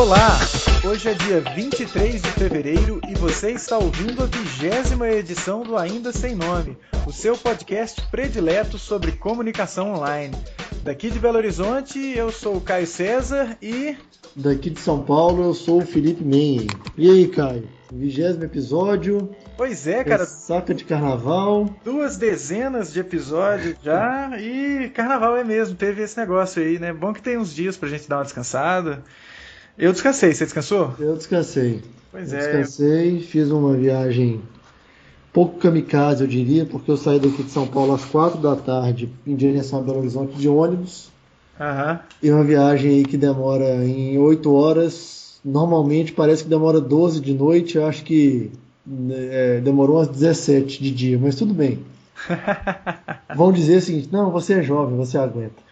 Olá! Hoje é dia 23 de fevereiro e você está ouvindo a 20ª edição do Ainda Sem Nome, o seu podcast predileto sobre comunicação online. Daqui de Belo Horizonte, eu sou o Caio César e... Daqui de São Paulo, eu sou o Felipe Menhen. E aí, Caio? 20º episódio. Pois é, cara. Saca de carnaval. 2 dezenas de episódios já e carnaval é mesmo, teve esse negócio aí, né? Bom que tem uns dias pra gente dar uma descansada. Eu descansei, você descansou? Eu descansei. Pois eu é. Descansei, fiz uma viagem pouco kamikaze, eu diria, porque eu saí daqui de São Paulo às 4 da tarde em direção a Belo Horizonte de ônibus. E uma viagem aí que demora em 8 horas, normalmente parece que demora 12 de noite, eu acho que demorou umas 17 de dia, mas tudo bem. Vão dizer o seguinte, não, você é jovem, você aguenta.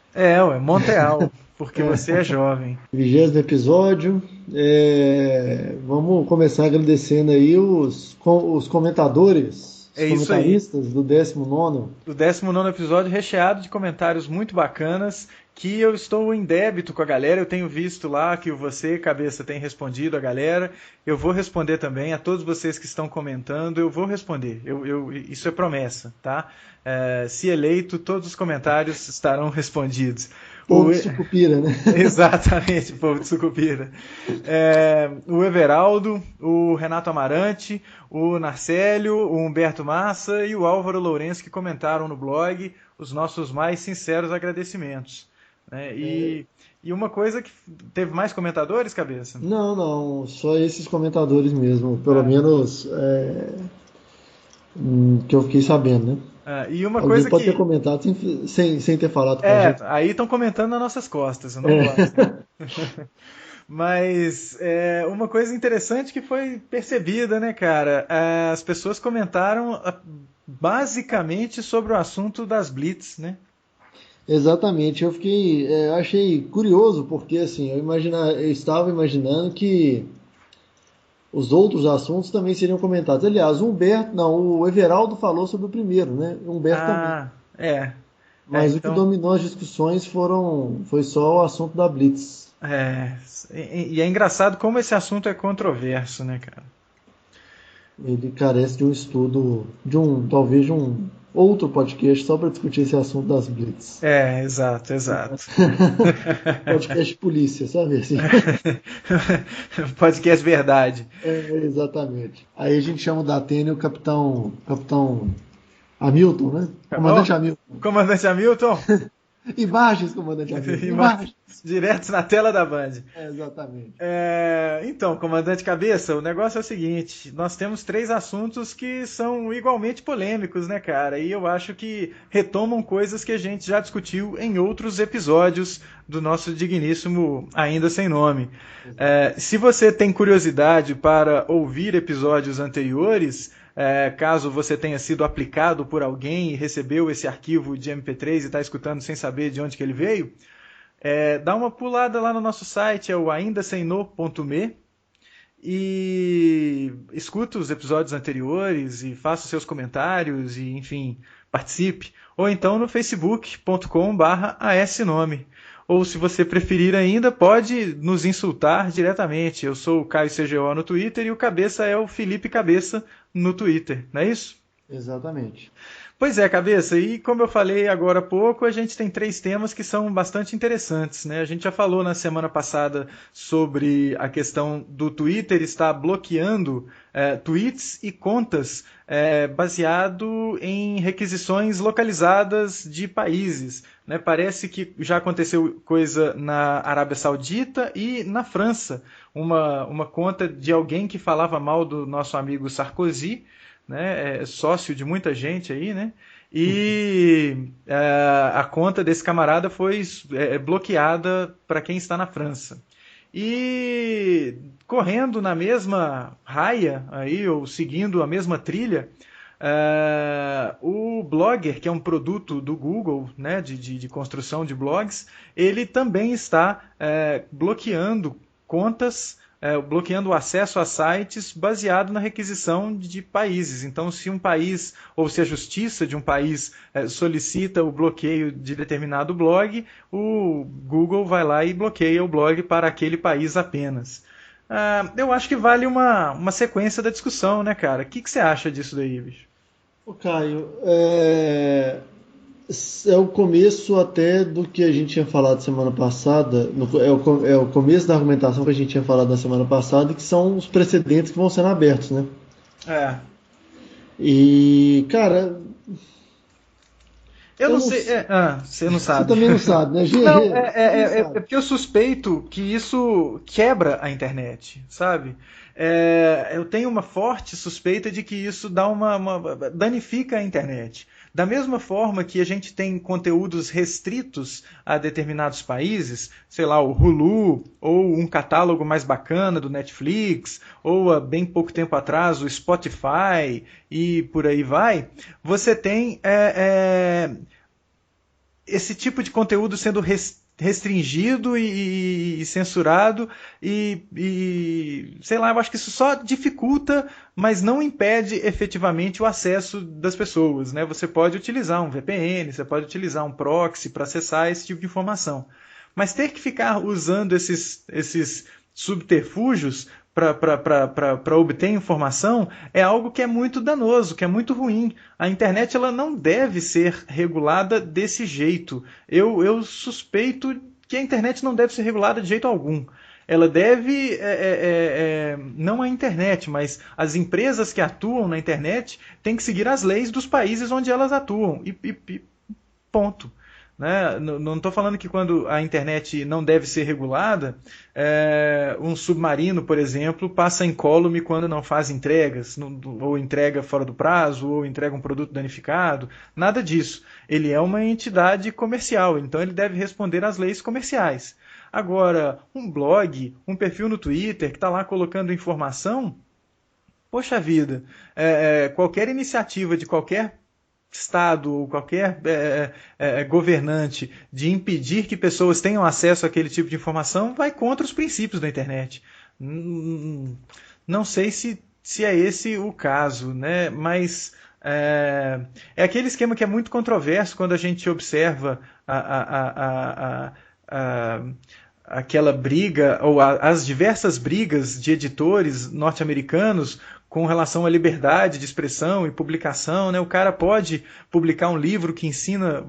Montreal, porque você é jovem. 20º episódio, vamos começar agradecendo aí os comentadores, os comentaristas aí. Do 19º. Do 19º episódio, recheado de comentários muito bacanas, que eu estou em débito com a galera. Eu tenho visto lá que você, Cabeça, tem respondido a galera. Eu vou responder também a todos vocês que estão comentando. Eu vou responder. Isso é promessa, tá? Se eleito, todos os comentários estarão respondidos. Povo de Sucupira, né? Exatamente, povo de Sucupira. O Everaldo, o Renato Amarante, o Narcélio, o Humberto Massa e o Álvaro Lourenço que comentaram no blog os nossos mais sinceros agradecimentos. E uma coisa que teve mais comentadores, Cabeça? Não, só esses comentadores mesmo, pelo menos que eu fiquei sabendo, né? E uma Alguém coisa pode que... ter comentado sem ter falado com a gente. Aí estão comentando nas nossas costas, eu não gosto. Mas uma coisa interessante que foi percebida, né, cara? As pessoas comentaram basicamente sobre o assunto das Blitz, né? Exatamente, eu achei curioso, porque assim, eu estava imaginando que os outros assuntos também seriam comentados. Aliás, o Everaldo falou sobre o primeiro, né? O Humberto também. Mas o que dominou as discussões foi só o assunto da Blitz. E é engraçado como esse assunto é controverso, né, cara? Ele carece de um estudo, talvez de um outro podcast só para discutir esse assunto das Blitz. Exato. Podcast polícia, sabe assim? Podcast verdade. Exatamente. Aí a gente chama o Datena o capitão Hamilton, né? Comandante Hamilton. Comandante Hamilton? Imagens, comandante Hamilton. Imagens. Direto na tela da Band. Exatamente. Então, comandante Cabeça, o negócio é o seguinte, nós temos 3 assuntos que são igualmente polêmicos, né, cara? E eu acho que retomam coisas que a gente já discutiu em outros episódios do nosso digníssimo Ainda Sem Nome. Se você tem curiosidade para ouvir episódios anteriores... caso você tenha sido aplicado por alguém e recebeu esse arquivo de MP3 e está escutando sem saber de onde que ele veio, dá uma pulada lá no nosso site, é o aindasemno.me, e escuta os episódios anteriores e faça os seus comentários e, enfim, participe. Ou então no facebook.com/asnome. Ou se você preferir ainda, pode nos insultar diretamente. Eu sou o Caio CGO no Twitter e o Cabeça é o Felipe Cabeça no Twitter, não é isso? Exatamente. Pois é, Cabeça, e como eu falei agora há pouco, a gente tem 3 temas que são bastante interessantes, né? A gente já falou na semana passada sobre a questão do Twitter estar bloqueando tweets e contas baseado em requisições localizadas de países, né? Parece que já aconteceu coisa na Arábia Saudita e na França. Uma conta de alguém que falava mal do nosso amigo Sarkozy, né, sócio de muita gente aí, né? E a conta desse camarada foi bloqueada para quem está na França. E correndo na mesma raia aí, ou seguindo a mesma trilha, o Blogger, que é um produto do Google, né, de construção de blogs, ele também está bloqueando contas bloqueando o acesso a sites baseado na requisição de países. Então, se um país, ou se a justiça de um país solicita o bloqueio de determinado blog, o Google vai lá e bloqueia o blog para aquele país apenas. Eu acho que vale uma sequência da discussão, né, cara? O que você acha disso daí, bicho? Ô, Caio, é o começo até do que a gente tinha falado semana passada, é o começo da argumentação que a gente tinha falado na semana passada, que são os precedentes que vão sendo abertos, né? E, cara, eu não sei. Você não sabe. Você também não sabe, né, gente? Não, é porque eu suspeito que isso quebra a internet, sabe? Eu tenho uma forte suspeita de que isso danifica a internet. Da mesma forma que a gente tem conteúdos restritos a determinados países, sei lá, o Hulu, ou um catálogo mais bacana do Netflix, ou há bem pouco tempo atrás o Spotify, e por aí vai, você tem esse tipo de conteúdo sendo restringido e censurado sei lá, eu acho que isso só dificulta, mas não impede efetivamente o acesso das pessoas, né? Você pode utilizar um VPN, você pode utilizar um proxy para acessar esse tipo de informação, mas ter que ficar usando esses subterfúgios para obter informação é algo que é muito danoso, que é muito ruim. A internet ela não deve ser regulada desse jeito. Eu suspeito que a internet não deve ser regulada de jeito algum. Ela deve, não a internet, mas as empresas que atuam na internet têm que seguir as leis dos países onde elas atuam. E ponto. Né? Não estou falando que quando a internet não deve ser regulada, um submarino, por exemplo, passa incólume quando não faz entregas, ou entrega fora do prazo, ou entrega um produto danificado. Nada disso. Ele é uma entidade comercial, então ele deve responder às leis comerciais. Agora, um blog, um perfil no Twitter que está lá colocando informação, poxa vida, qualquer iniciativa de qualquer Estado ou qualquer governante de impedir que pessoas tenham acesso àquele tipo de informação vai contra os princípios da internet. Não sei se é esse o caso, né? Mas é aquele esquema que é muito controverso quando a gente observa aquela briga, ou as diversas brigas de editores norte-americanos com relação à liberdade de expressão e publicação, né? O cara pode publicar um livro que ensina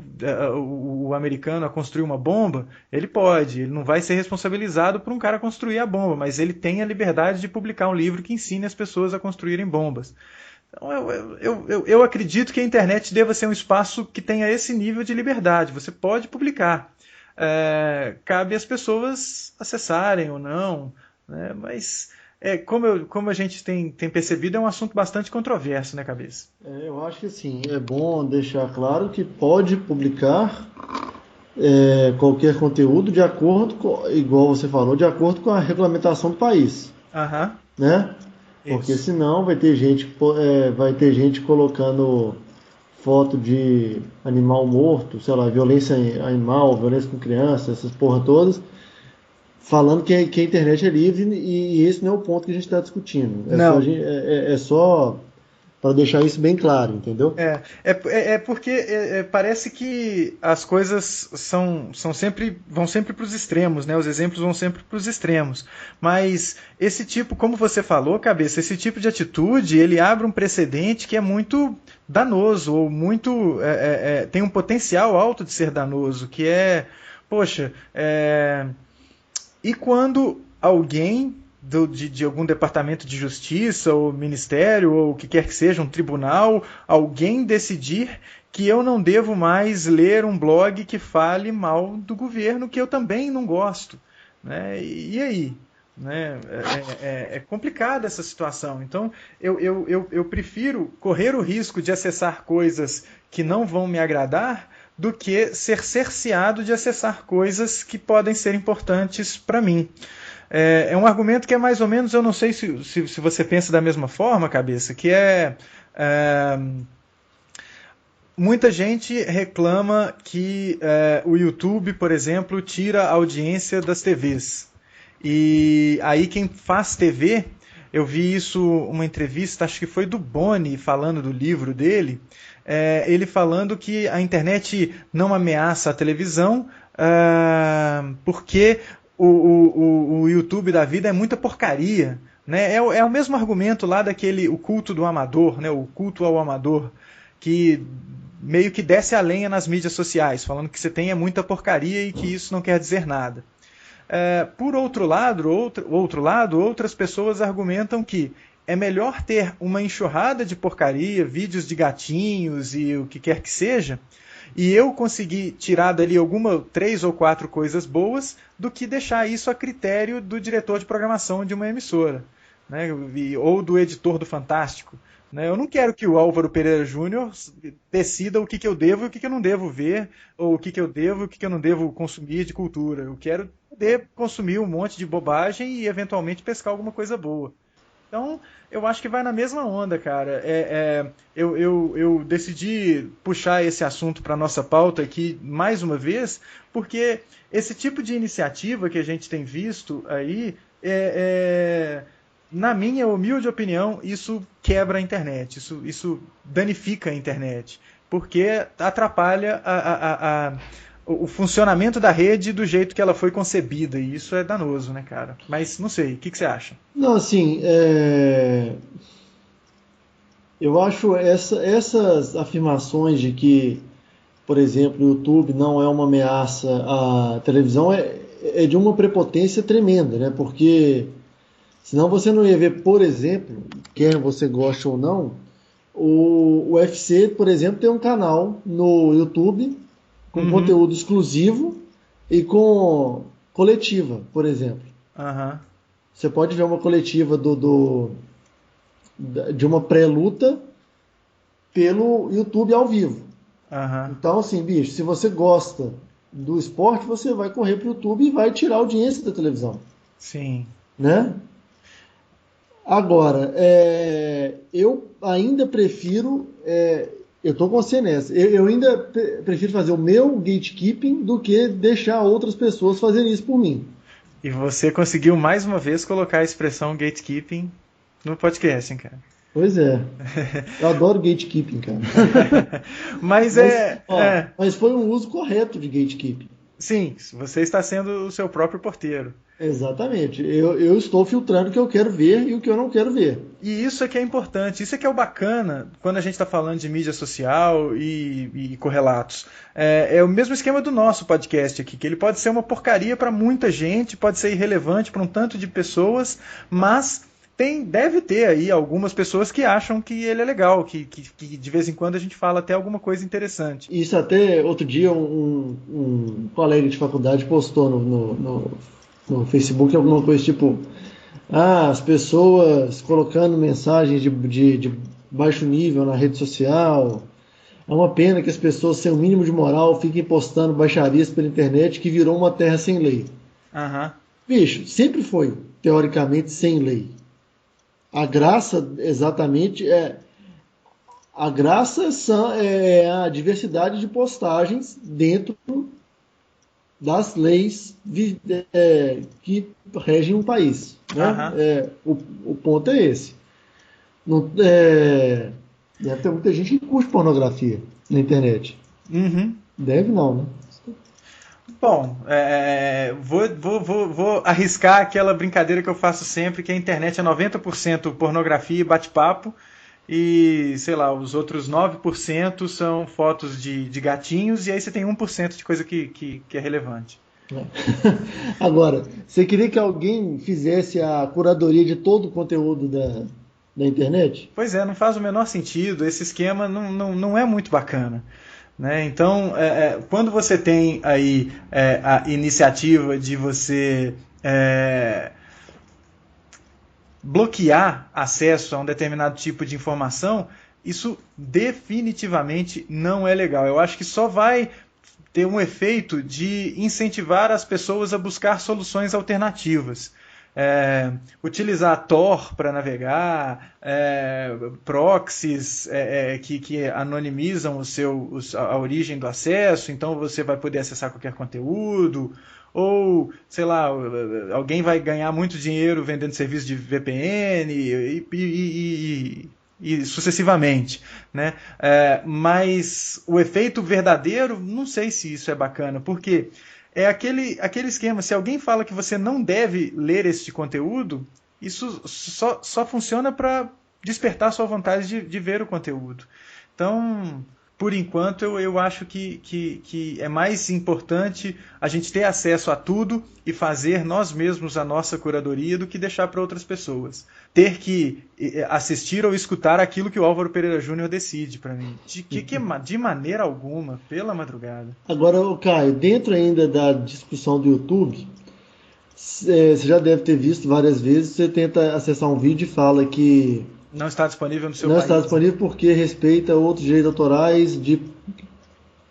o americano a construir uma bomba? Ele pode, ele não vai ser responsabilizado por um cara construir a bomba, mas ele tem a liberdade de publicar um livro que ensine as pessoas a construírem bombas. Então, eu acredito que a internet deva ser um espaço que tenha esse nível de liberdade. Você pode publicar. Cabe às pessoas acessarem ou não, né? Mas como a gente tem percebido, é um assunto bastante controverso, né, Cabeça? Eu acho que sim, é bom deixar claro que pode publicar qualquer conteúdo de acordo com, igual você falou, de acordo com a regulamentação do país. Né? Porque senão vai ter gente colocando foto de animal morto, sei lá, violência animal, violência com criança, essas porra todas, falando que a internet é livre, e esse não é o ponto que a gente está discutindo. É só para deixar isso bem claro, entendeu? Porque parece que as coisas vão sempre para os extremos, né? Os exemplos vão sempre para os extremos. Mas esse tipo, como você falou, Cabeça, esse tipo de atitude, ele abre um precedente que é muito danoso, ou muito tem um potencial alto de ser danoso, que e quando alguém de algum departamento de justiça, ou ministério, ou o que quer que seja, um tribunal, alguém decidir que eu não devo mais ler um blog que fale mal do governo, que eu também não gosto, né? E aí? Né? É complicada essa situação. Então, eu prefiro correr o risco de acessar coisas que não vão me agradar do que ser cerceado de acessar coisas que podem ser importantes para mim. É um argumento que é mais ou menos, eu não sei se você pensa da mesma forma, Cabeça, que muita gente reclama que o YouTube, por exemplo, tira a audiência das TVs. E aí quem faz TV, eu vi isso, uma entrevista, acho que foi do Boni, falando do livro dele, ele falando que a internet não ameaça a televisão, porque o YouTube da vida é muita porcaria. Né? É o mesmo argumento lá daquele o culto do amador, né? O culto ao amador, que meio que desce a lenha nas mídias sociais, falando que você tem muita porcaria e que isso não quer dizer nada. Por outro lado, outras pessoas argumentam que é melhor ter uma enxurrada de porcaria, vídeos de gatinhos e o que quer que seja, e eu conseguir tirar dali 3 ou 4 coisas boas, do que deixar isso a critério do diretor de programação de uma emissora, né? Ou do editor do Fantástico. Né? Eu não quero que o Álvaro Pereira Júnior decida o que eu devo e o que eu não devo ver, ou o que eu devo e o que eu não devo consumir de cultura. Eu quero poder consumir um monte de bobagem e eventualmente pescar alguma coisa boa. Então, eu acho que vai na mesma onda, cara. Eu decidi puxar esse assunto para a nossa pauta aqui mais uma vez, porque esse tipo de iniciativa que a gente tem visto aí, na minha humilde opinião, isso quebra a internet, isso danifica a internet, porque atrapalha o funcionamento da rede do jeito que ela foi concebida, e isso é danoso, né, cara? Mas não sei, o que você acha? Não, assim, eu acho essas afirmações de que, por exemplo, o YouTube não é uma ameaça à televisão é de uma prepotência tremenda, né? Porque senão você não ia ver, por exemplo, quer você goste ou não, o UFC, por exemplo, tem um canal no YouTube com conteúdo exclusivo e com coletiva, por exemplo. Você pode ver uma coletiva de uma pré-luta pelo YouTube ao vivo. Então, assim, bicho, se você gosta do esporte, você vai correr pro YouTube e vai tirar a audiência da televisão. Sim. Né? Agora, eu ainda prefiro... eu tô com você nessa. Eu ainda prefiro fazer o meu gatekeeping do que deixar outras pessoas fazerem isso por mim. E você conseguiu mais uma vez colocar a expressão gatekeeping no podcast, hein, cara? Pois é. Eu adoro gatekeeping, cara. Mas foi um uso correto de gatekeeping. Sim, você está sendo o seu próprio porteiro. Exatamente. Eu estou filtrando o que eu quero ver e o que eu não quero ver. E isso é que é importante, isso é que é o bacana quando a gente está falando de mídia social e correlatos. É o mesmo esquema do nosso podcast aqui, que ele pode ser uma porcaria para muita gente, pode ser irrelevante para um tanto de pessoas, mas deve ter aí algumas pessoas que acham que ele é legal, que de vez em quando a gente fala até alguma coisa interessante. Isso até outro dia um colega de faculdade postou no Facebook alguma coisa tipo: as pessoas colocando mensagens de baixo nível na rede social, é uma pena que as pessoas sem o mínimo de moral fiquem postando baixarias pela internet que virou uma terra sem lei. Bicho, sempre foi teoricamente sem lei. A graça exatamente a a diversidade de postagens dentro das leis que regem um país. Né? O ponto é esse. Deve ter muita gente que curte pornografia na internet. Deve não, né? Bom, vou arriscar aquela brincadeira que eu faço sempre, que a internet é 90% pornografia e bate-papo, e, sei lá, os outros 9% são fotos de gatinhos, e aí você tem 1% de coisa que é relevante. Agora, você queria que alguém fizesse a curadoria de todo o conteúdo da internet? Pois é, não faz o menor sentido, esse esquema não é muito bacana. Né? Então, quando você tem aí a iniciativa de você bloquear acesso a um determinado tipo de informação, isso definitivamente não é legal. Eu acho que só vai ter um efeito de incentivar as pessoas a buscar soluções alternativas. utilizar Tor para navegar, proxies que anonimizam a origem do acesso, então você vai poder acessar qualquer conteúdo, ou, sei lá, alguém vai ganhar muito dinheiro vendendo serviço de VPN e sucessivamente, né? Mas o efeito verdadeiro, não sei se isso é bacana, porque é aquele esquema, se alguém fala que você não deve ler este conteúdo, isso só funciona para despertar sua vontade de ver o conteúdo. Então, por enquanto, eu acho que é mais importante a gente ter acesso a tudo e fazer nós mesmos a nossa curadoria do que deixar para outras pessoas. Ter que assistir ou escutar aquilo que o Álvaro Pereira Júnior decide para mim. De maneira alguma, pela madrugada. Agora, Caio, dentro ainda da discussão do YouTube, você já deve ter visto várias vezes, você tenta acessar um vídeo e fala que não está disponível no seu país. Não está disponível porque respeita outros direitos autorais de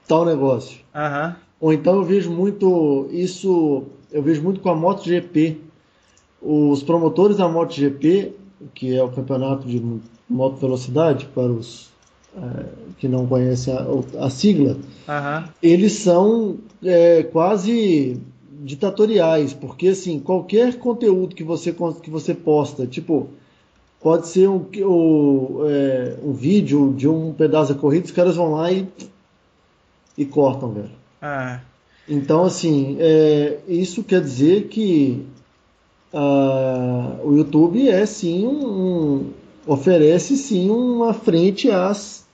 tal negócio. Uhum. Ou então eu vejo muito isso, eu vejo muito com a MotoGP. Os promotores da MotoGP, que é o campeonato de moto velocidade, para os que não conhecem a sigla, eles são quase ditatoriais, porque assim, qualquer conteúdo que você posta, tipo, pode ser um vídeo de um pedaço da corrida, os caras vão lá e cortam, velho. Então, assim, isso quer dizer que o YouTube oferece sim uma frente às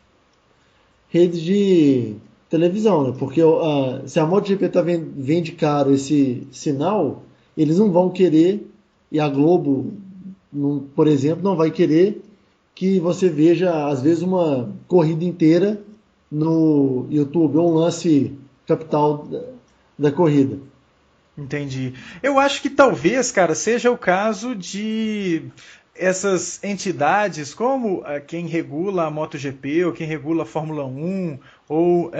redes de televisão, né? Porque se a MotoGP vende caro esse sinal, eles não vão querer, e a Globo, por exemplo, não vai querer que você veja, às vezes, uma corrida inteira no YouTube, ou um lance capital da corrida. Entendi. Eu acho que talvez, cara, seja o caso de essas entidades como quem regula a MotoGP, ou quem regula a Fórmula 1, ou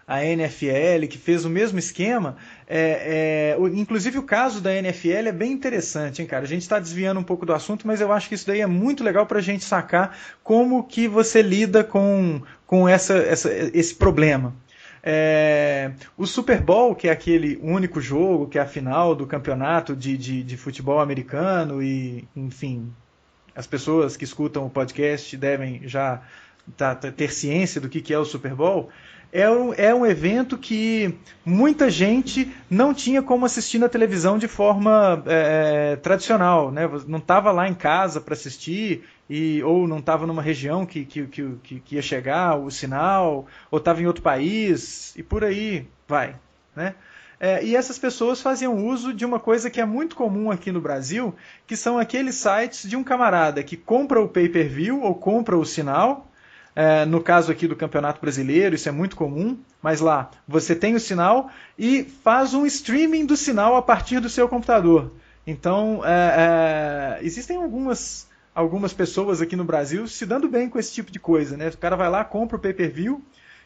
a NFL, que fez o mesmo esquema. Inclusive o caso da NFL é bem interessante, hein, cara? A gente está desviando um pouco do assunto, mas eu acho que isso daí é muito legal para a gente sacar como que você lida com esse problema. O Super Bowl, que é aquele único jogo, que é a final do campeonato de futebol americano, e, enfim, as pessoas que escutam o podcast devem já ter ciência do que é o Super Bowl. É um evento que muita gente não tinha como assistir na televisão de forma tradicional, né? Não estava lá em casa para assistir, ou não estava numa região que ia chegar o sinal, ou estava em outro país, e por aí vai, né? E essas pessoas faziam uso de uma coisa que é muito comum aqui no Brasil, que são aqueles sites de um camarada que compra o pay-per-view ou compra o sinal. No caso aqui do Campeonato Brasileiro, isso é muito comum, mas lá você tem o sinal e faz um streaming do sinal a partir do seu computador. Então, existem algumas pessoas aqui no Brasil se dando bem com esse tipo de coisa, né? O cara vai lá, compra o pay-per-view,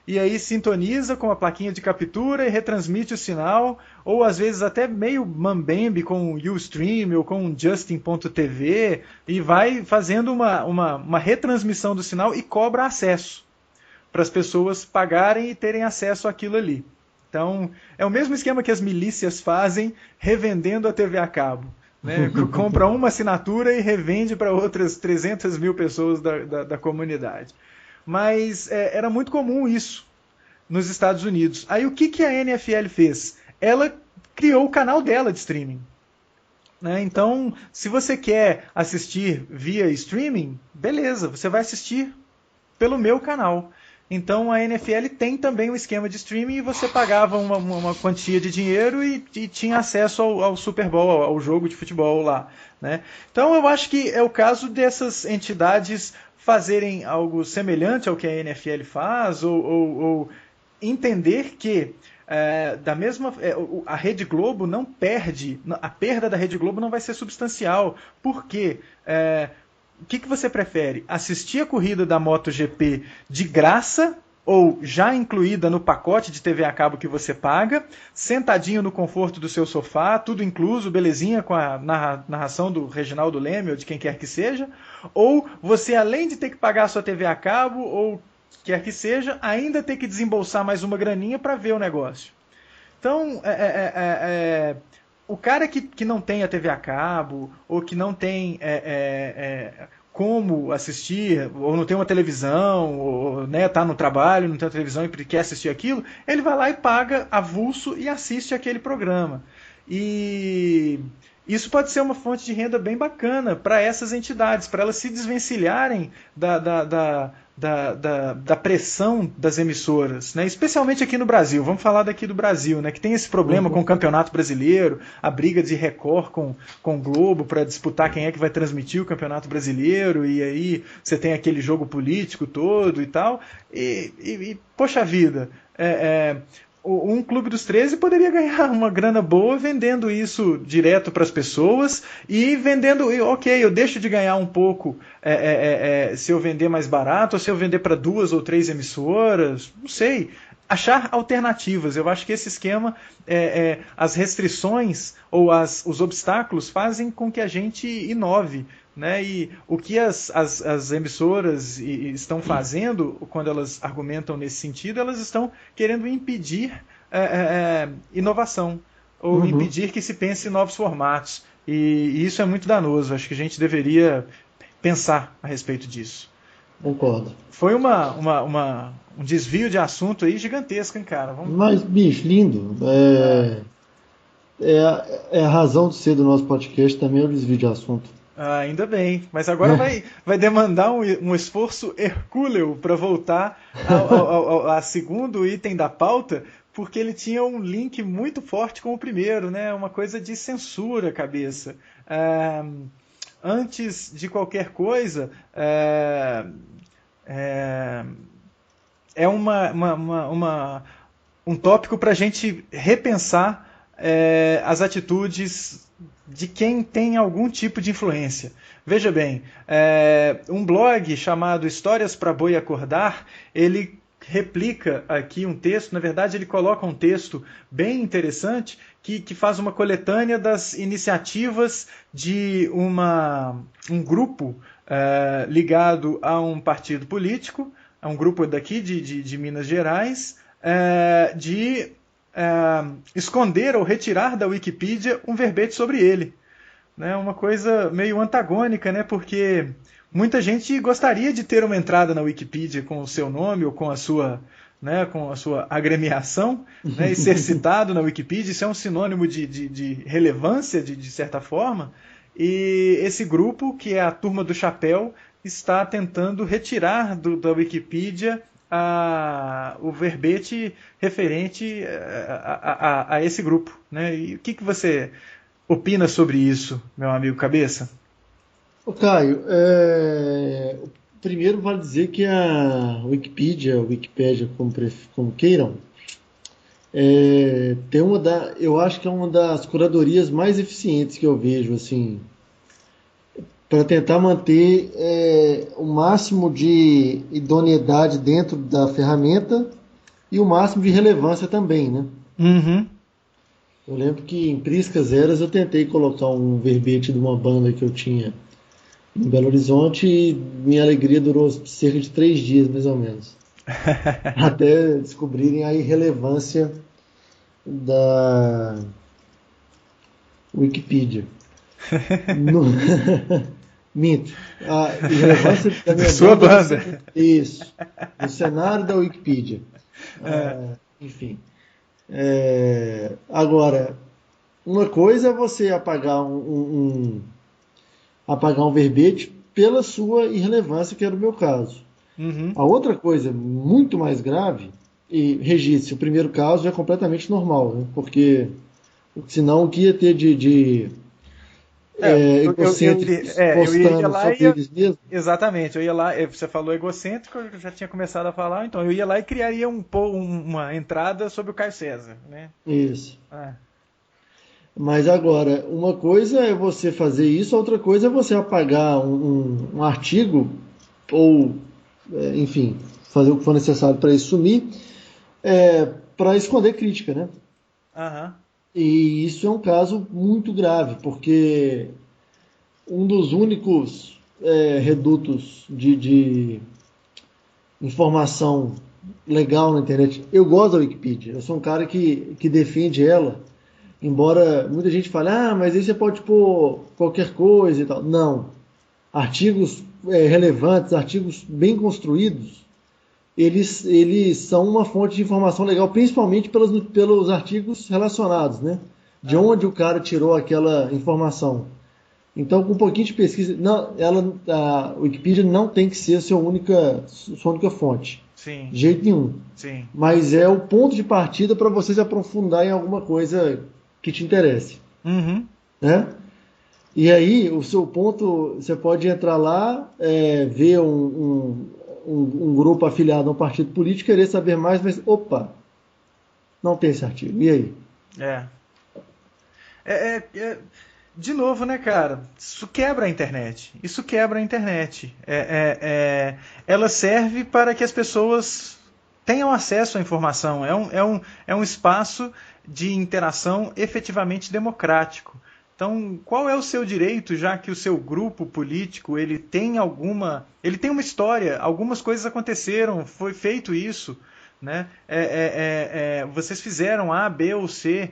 e aí sintoniza com a plaquinha de captura e retransmite o sinal, ou às vezes até meio mambembe com o Ustream ou com o Justin.tv, e vai fazendo uma retransmissão do sinal e cobra acesso para as pessoas pagarem e terem acesso àquilo ali. Então, é o mesmo esquema que as milícias fazem revendendo a TV a cabo. Né? Compra uma assinatura e revende para outras 300 mil pessoas da comunidade. Mas era muito comum isso nos Estados Unidos. Aí o que a NFL fez? Ela criou o canal dela de streaming. Né? Então, se você quer assistir via streaming, beleza, você vai assistir pelo meu canal. Então a NFL tem também um esquema de streaming, e você pagava uma quantia de dinheiro e tinha acesso ao Super Bowl, ao jogo de futebol lá. Né? Então eu acho que é o caso dessas entidades fazerem algo semelhante ao que a NFL faz, ou entender que a Rede Globo não perde, a perda da Rede Globo não vai ser substancial. Por quê? O que você prefere? Assistir a corrida da MotoGP de graça, ou já incluída no pacote de TV a cabo que você paga, sentadinho no conforto do seu sofá, tudo incluso, belezinha, com a narração do Reginaldo Leme ou de quem quer que seja, ou você, além de ter que pagar a sua TV a cabo, ou quer que seja, ainda ter que desembolsar mais uma graninha para ver o negócio. Então, o cara que não tem a TV a cabo, ou que não tem como assistir, ou não tem uma televisão, ou tá no trabalho, não tem uma televisão e quer assistir aquilo, ele vai lá e paga avulso e assiste aquele programa. E isso pode ser uma fonte de renda bem bacana para essas entidades, para elas se desvencilharem da pressão das emissoras, né? Especialmente aqui no Brasil. Vamos falar daqui do Brasil, né? Que tem esse problema com o Campeonato Brasileiro, a briga de Record com o Globo para disputar quem é que vai transmitir o Campeonato Brasileiro, e aí você tem aquele jogo político todo e tal. E poxa vida, um Clube dos 13 poderia ganhar uma grana boa vendendo isso direto para as pessoas e vendendo, ok, eu deixo de ganhar um pouco se eu vender mais barato ou se eu vender para 2 ou 3 emissoras, não sei. Achar alternativas. Eu acho que esse esquema, as restrições ou os obstáculos fazem com que a gente inove. Né? E o que as emissoras estão fazendo quando elas argumentam nesse sentido, elas estão querendo impedir inovação ou impedir que se pense em novos formatos. E isso é muito danoso. Acho que a gente deveria pensar a respeito disso. Concordo. Foi um desvio de assunto aí gigantesco, hein, cara? Mas, bicho, lindo. É a razão de ser do nosso podcast também, é o desvio de assunto. Ainda bem, mas agora vai demandar um esforço hercúleo para voltar ao segundo item da pauta, porque ele tinha um link muito forte com o primeiro, né? Uma coisa de censura, cabeça. Antes de qualquer coisa, um tópico para a gente repensar as atitudes de quem tem algum tipo de influência. Veja bem, um blog chamado Histórias para Boi Acordar, ele replica aqui um texto, na verdade ele coloca um texto bem interessante que faz uma coletânea das iniciativas de um grupo ligado a um partido político, a um grupo daqui de Minas Gerais, de esconder ou retirar da Wikipedia um verbete sobre ele. Né? Uma coisa meio antagônica, né? Porque muita gente gostaria de ter uma entrada na Wikipedia com o seu nome ou com a sua agremiação, né? E ser citado na Wikipedia. Isso é um sinônimo de relevância, de certa forma. E esse grupo, que é a Turma do Chapéu, está tentando retirar da Wikipedia o verbete referente a esse grupo. Né? E o que você opina sobre isso, meu amigo Cabeça? Caio, primeiro vale dizer que a Wikipédia, como queiram, eu acho que é uma das curadorias mais eficientes que eu vejo, assim, para tentar manter o máximo de idoneidade dentro da ferramenta e o máximo de relevância também, né? Uhum. Eu lembro que em Priscas Eras eu tentei colocar um verbete de uma banda que eu tinha em Belo Horizonte e minha alegria durou cerca de 3 dias, mais ou menos. Até descobrirem a irrelevância da Wikipedia. Minto. A irrelevância da minha sua banda. Isso. Do cenário da Wikipedia. Enfim. Agora, uma coisa é você apagar um verbete pela sua irrelevância, que era o meu caso. Uhum. A outra coisa muito mais grave, e registre, o primeiro caso é completamente normal, né? Porque senão o que ia ter de egocêntricos postando sobre eles mesmos? Exatamente, eu ia lá, você falou egocêntrico, eu já tinha começado a falar, então eu ia lá e criaria uma entrada sobre o Caio César, né? Isso. Mas agora, uma coisa é você fazer isso, outra coisa é você apagar um artigo ou, enfim, fazer o que for necessário para isso sumir, para esconder crítica, né? Uhum. E isso é um caso muito grave, porque um dos únicos redutos de informação legal na internet. Eu gosto da Wikipedia, eu sou um cara que defende ela, embora muita gente fale, mas aí você pode pôr qualquer coisa e tal. Não. Artigos relevantes, artigos bem construídos, eles são uma fonte de informação legal, principalmente pelos artigos relacionados, né? De onde o cara tirou aquela informação. Então, com um pouquinho de pesquisa, a Wikipedia não tem que ser a sua única fonte. Sim. De jeito nenhum. Sim. Mas é o ponto de partida para você se aprofundar em alguma coisa que te interesse. Uhum. Né? E aí, o seu ponto, você pode entrar lá, ver um grupo afiliado a um partido político, querer saber mais, mas, opa, não tem esse artigo. E aí? De novo, né, cara? Isso quebra a internet. Ela serve para que as pessoas tenham acesso à informação. É um espaço de interação efetivamente democrático. Então, qual é o seu direito, já que o seu grupo político ele tem uma história, algumas coisas aconteceram, foi feito isso, né? Vocês fizeram A, B ou C.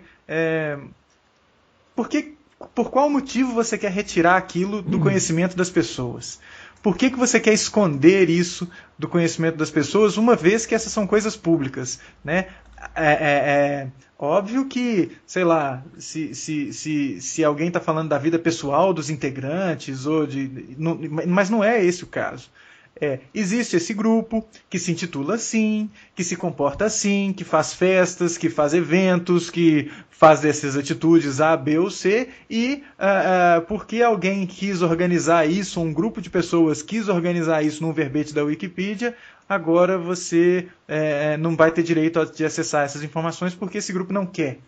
Por qual motivo você quer retirar aquilo do conhecimento das pessoas? Por que você quer esconder isso do conhecimento das pessoas, uma vez que essas são coisas públicas, né? Óbvio que, sei lá, se alguém está falando da vida pessoal dos integrantes, mas não é esse o caso. Existe esse grupo que se intitula assim, que se comporta assim, que faz festas, que faz eventos, que faz essas atitudes A, B ou C, e porque alguém quis organizar isso, um grupo de pessoas quis organizar isso num verbete da Wikipedia, agora você não vai ter direito de acessar essas informações porque esse grupo não quer.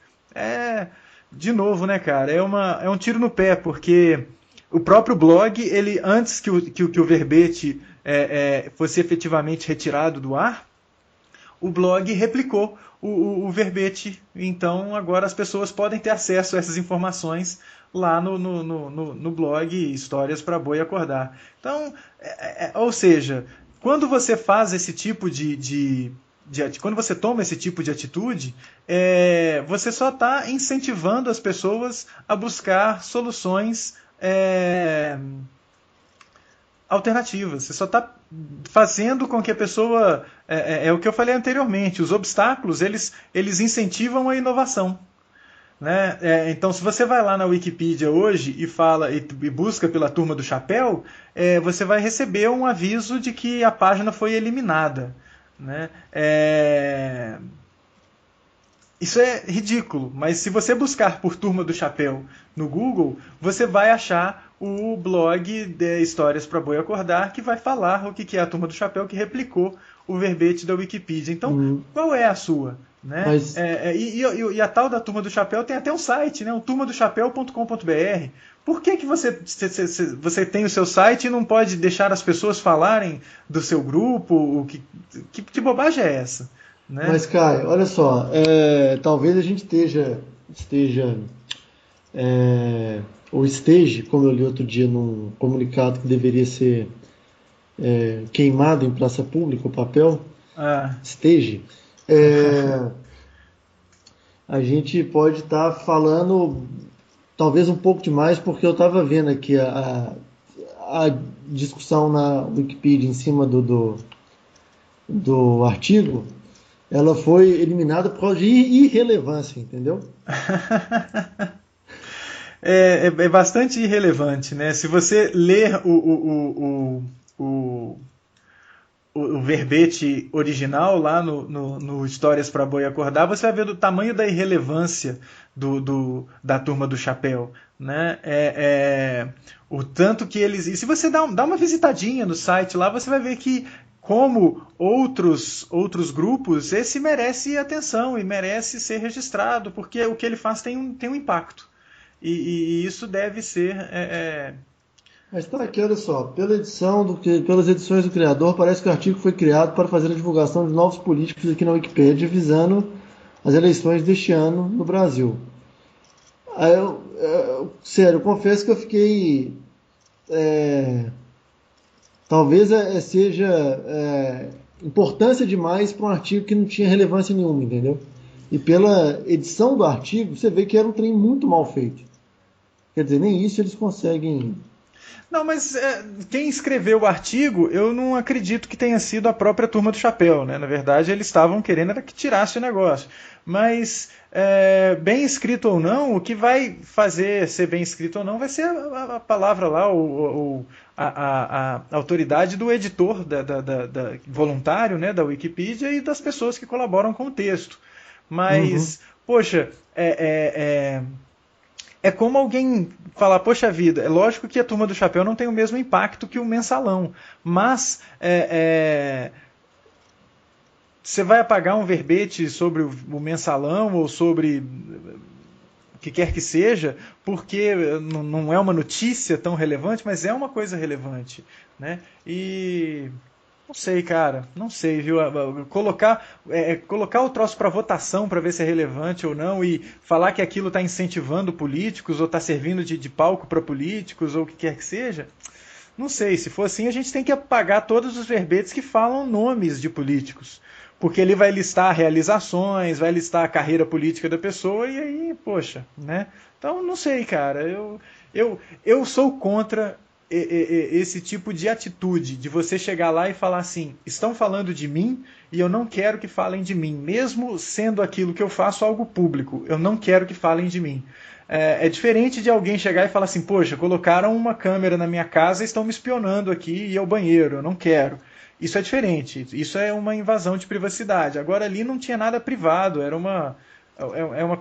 De novo, né, cara, é um tiro no pé, porque o próprio blog, ele antes que o verbete fosse efetivamente retirado do ar, o blog replicou verbete. Então agora as pessoas podem ter acesso a essas informações lá no blog Histórias para Boi Acordar. Então, ou seja, quando você faz esse tipo quando você toma esse tipo de atitude, você só está incentivando as pessoas a buscar soluções alternativas. Você só está fazendo com que a pessoa... É o que eu falei anteriormente. Os obstáculos, eles incentivam a inovação. Né? Então, se você vai lá na Wikipedia hoje e fala e busca pela Turma do Chapéu, você vai receber um aviso de que a página foi eliminada. Né? Isso é ridículo, mas se você buscar por Turma do Chapéu no Google, você vai achar o blog de Histórias para Boi Acordar, que vai falar o que é a Turma do Chapéu, que replicou o verbete da Wikipedia. Então, qual é a sua? Né? Mas... E a tal da Turma do Chapéu tem até um site, né? o turmadochapéu.com.br. Por que você tem o seu site e não pode deixar as pessoas falarem do seu grupo? Que bobagem é essa? Né? Mas, Caio, olha só, talvez a gente esteja ou esteja, como eu li outro dia num comunicado que deveria ser queimado em praça pública, o papel, esteja, a gente pode estar falando talvez um pouco demais, porque eu estava vendo aqui a discussão na Wikipedia em cima do artigo. Ela foi eliminada por causa de irrelevância, entendeu? É bastante irrelevante, né? Se você ler o verbete original lá no Histórias para Boi Acordar, você vai ver do tamanho da irrelevância da Turma do Chapéu. Né? O tanto que eles... E se você dá uma visitadinha no site lá, você vai ver que como outros grupos, esse merece atenção e merece ser registrado, porque o que ele faz tem um impacto. E isso deve ser Mas tá aqui, olha só, pelas edições do criador, parece que o artigo foi criado para fazer a divulgação de novos políticos aqui na Wikipédia, visando as eleições deste ano no Brasil. Aí sério, eu confesso que eu fiquei... talvez seja importância demais para um artigo que não tinha relevância nenhuma, entendeu? E pela edição do artigo, você vê que era um trem muito mal feito. Quer dizer, nem isso eles conseguem... Não, mas quem escreveu o artigo, eu não acredito que tenha sido a própria Turma do Chapéu, né? Na verdade, eles estavam querendo era que tirasse o negócio. Mas, bem escrito ou não, o que vai fazer ser bem escrito ou não vai ser a palavra lá, a autoridade do editor voluntário, né, da Wikipedia e das pessoas que colaboram com o texto. Mas, poxa, é como alguém falar, poxa vida, é lógico que a Turma do Chapéu não tem o mesmo impacto que o Mensalão, mas você vai apagar um verbete sobre o Mensalão ou sobre o que quer que seja, porque não é uma notícia tão relevante, mas é uma coisa relevante, né? E... não sei, cara. Não sei, viu? Colocar o troço para votação para ver se é relevante ou não e falar que aquilo está incentivando políticos ou está servindo de palco para políticos ou o que quer que seja. Não sei. Se for assim, a gente tem que apagar todos os verbetes que falam nomes de políticos. Porque ele vai listar realizações, vai listar a carreira política da pessoa e aí, poxa, né? Então, não sei, cara. Eu sou contra esse tipo de atitude, de você chegar lá e falar assim, estão falando de mim e eu não quero que falem de mim, mesmo sendo aquilo que eu faço algo público, eu não quero que falem de mim. É diferente de alguém chegar e falar assim, poxa, colocaram uma câmera na minha casa e estão me espionando aqui e é o banheiro, eu não quero. Isso é diferente, isso é uma invasão de privacidade. Agora ali não tinha nada privado, era uma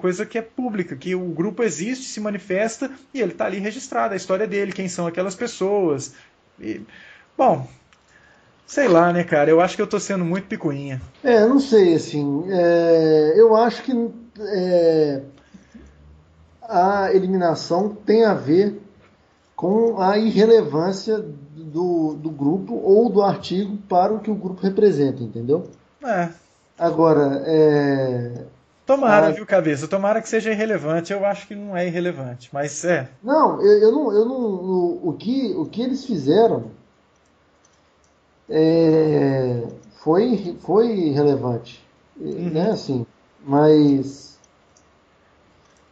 coisa que é pública, que o grupo existe, se manifesta e ele está ali registrado, a história dele, quem são aquelas pessoas. E, bom, sei lá, né, cara, eu acho que eu tô sendo muito picuinha. Não sei, assim, eu acho que a eliminação tem a ver com a irrelevância do grupo ou do artigo para o que o grupo representa, entendeu? Agora, tomara, viu, cabeça? Tomara que seja irrelevante. Eu acho que não é irrelevante, mas é. Não, eu não. O que eles fizeram foi relevante, né? Assim, mas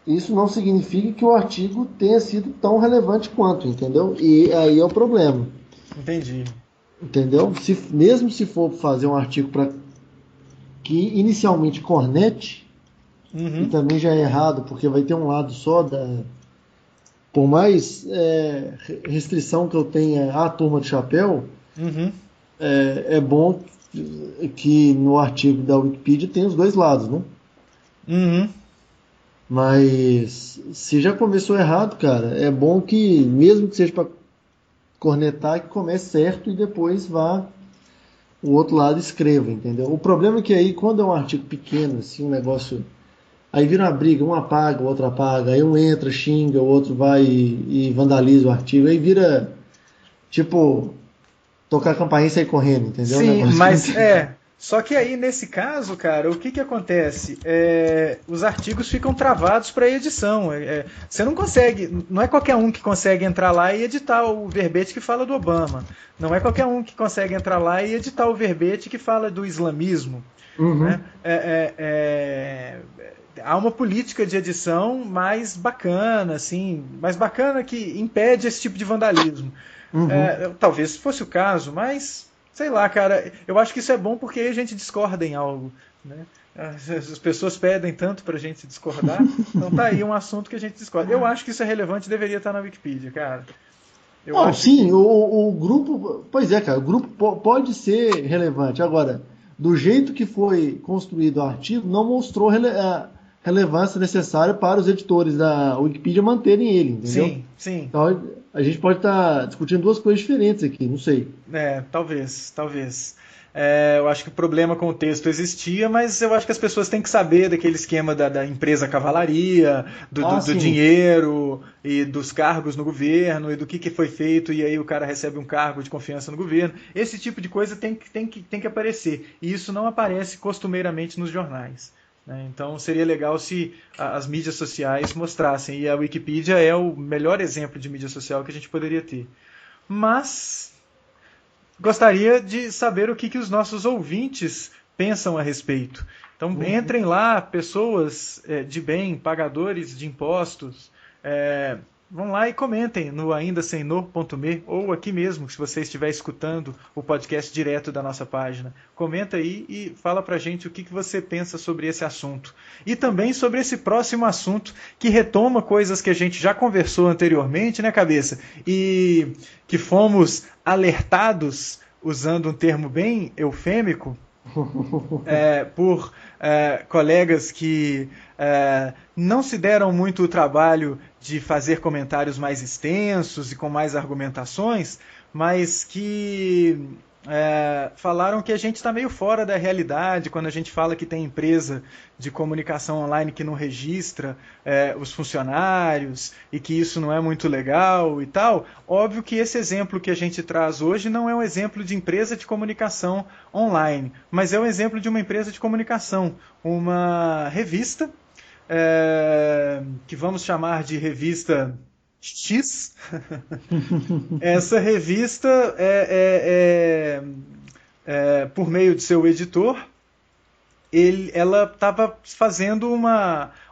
isso não significa que o artigo tenha sido tão relevante quanto, entendeu? E aí é o problema. Entendi. Entendeu? Mesmo se for fazer um artigo para que inicialmente cornete, e também já é errado, porque vai ter um lado só por mais restrição que eu tenha à Turma do Chapéu, é bom que no artigo da Wikipedia tem os dois lados, né? Mas se já começou errado, cara, é bom que, mesmo que seja para cornetar, que comece certo e depois vá o outro lado escreva, entendeu? O problema é que aí, quando é um artigo pequeno, assim, um negócio... Aí vira uma briga, um apaga, o outro apaga, aí um entra, xinga, o outro vai e vandaliza o artigo, aí vira, tipo, tocar a campainha e sair correndo, entendeu? Sim, mas só que aí, nesse caso, cara, o que acontece? Os artigos ficam travados para edição. Você não consegue, não é qualquer um que consegue entrar lá e editar o verbete que fala do Obama. Não é qualquer um que consegue entrar lá e editar o verbete que fala do islamismo. Né? Há uma política de edição mais bacana, assim, mais bacana que impede esse tipo de vandalismo. Talvez fosse o caso, mas sei lá, cara, eu acho que isso é bom porque aí a gente discorda em algo, né? As pessoas pedem tanto pra gente discordar, então tá aí um assunto que a gente discorda. Eu acho que isso é relevante e deveria estar na Wikipedia, cara. O grupo, pois é, cara, o grupo pode ser relevante. Agora, do jeito que foi construído o artigo, não mostrou a relevância necessária para os editores da Wikipedia manterem ele, entendeu? Sim. Então, a gente pode estar discutindo duas coisas diferentes aqui, não sei. Talvez. Eu acho que o problema com o texto existia, mas eu acho que as pessoas têm que saber daquele esquema da empresa cavalaria, do dinheiro e dos cargos no governo e do que foi feito e aí o cara recebe um cargo de confiança no governo. Esse tipo de coisa tem que aparecer. E isso não aparece costumeiramente nos jornais. Então seria legal se as mídias sociais mostrassem. E a Wikipedia é o melhor exemplo de mídia social que a gente poderia ter. Mas gostaria de saber o que os nossos ouvintes pensam a respeito. Então entrem lá, pessoas de bem, pagadores de impostos, vão lá e comentem no aindasemno.me ou aqui mesmo, se você estiver escutando o podcast direto da nossa página. Comenta aí e fala pra gente o que você pensa sobre esse assunto. E também sobre esse próximo assunto que retoma coisas que a gente já conversou anteriormente, né, Cabeça? E que fomos alertados, usando um termo bem eufêmico, por colegas que não se deram muito o trabalho de fazer comentários mais extensos e com mais argumentações, mas que falaram que a gente está meio fora da realidade quando a gente fala que tem empresa de comunicação online que não registra os funcionários e que isso não é muito legal e tal. Óbvio que esse exemplo que a gente traz hoje não é um exemplo de empresa de comunicação online, mas é um exemplo de uma empresa de comunicação, uma revista que vamos chamar de revista X. Essa revista por meio de seu editor, ela estava fazendo um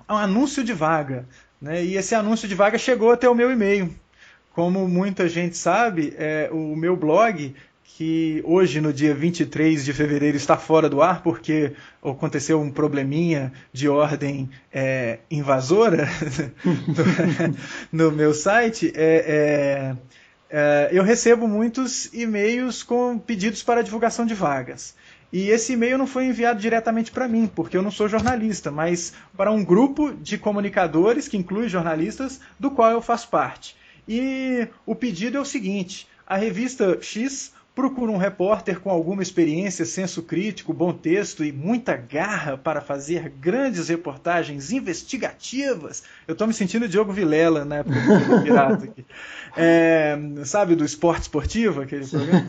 anúncio de vaga, né? E esse anúncio de vaga chegou até o meu e-mail. Como muita gente sabe, o meu blog, que hoje, no dia 23 de fevereiro, está fora do ar porque aconteceu um probleminha de ordem invasora no meu site, eu recebo muitos e-mails com pedidos para divulgação de vagas. E esse e-mail não foi enviado diretamente para mim, porque eu não sou jornalista, mas para um grupo de comunicadores, que inclui jornalistas, do qual eu faço parte. E o pedido é o seguinte: a revista X procura um repórter com alguma experiência, senso crítico, bom texto e muita garra para fazer grandes reportagens investigativas. Eu estou me sentindo Diogo Vilela na época do Pirata aqui. Sabe, do Esporte Esportivo, aquele programa?